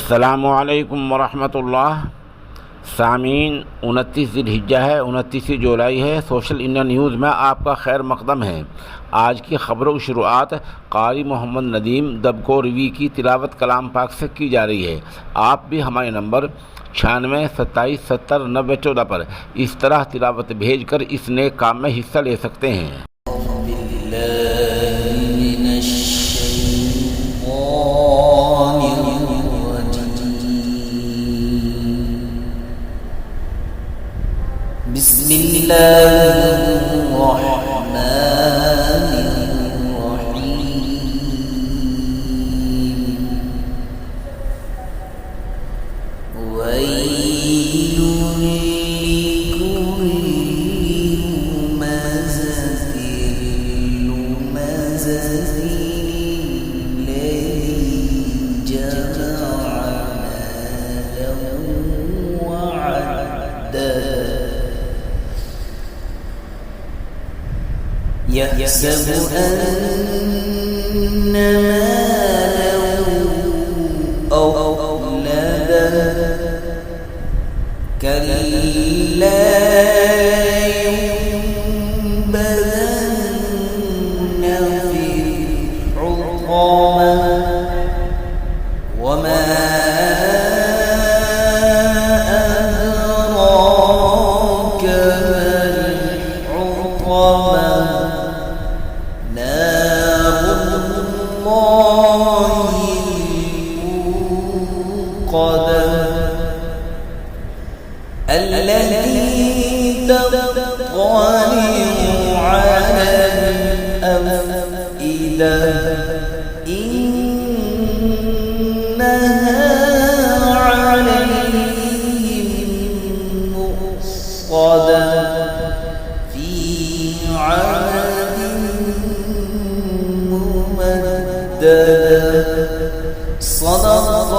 अस्सलामुअलैकुम वरहमतुल्लाह। सामीन 29 ज़िलहिज्जा है, 29 जुलाई है। सोशल इंडिया न्यूज़ में आपका खैर मकदम है। आज की ख़बरों की शुरुआत कारी मोहम्मद नदीम दबकोरवी की तिलावत कलाम पाक से की जा रही है। आप भी हमारे नंबर 96 27 70 90 14 पर इस तरह तिलावत भेज कर इस नेक काम में हिस्सा ले सकते हैं। يحسب أن ماله أخلده كلا لينبذن في الحطمة وما أدراك ما الحطمة التي تطلع على الأفئدة إنها عليهم مؤصدة في عمد ممددة. صدق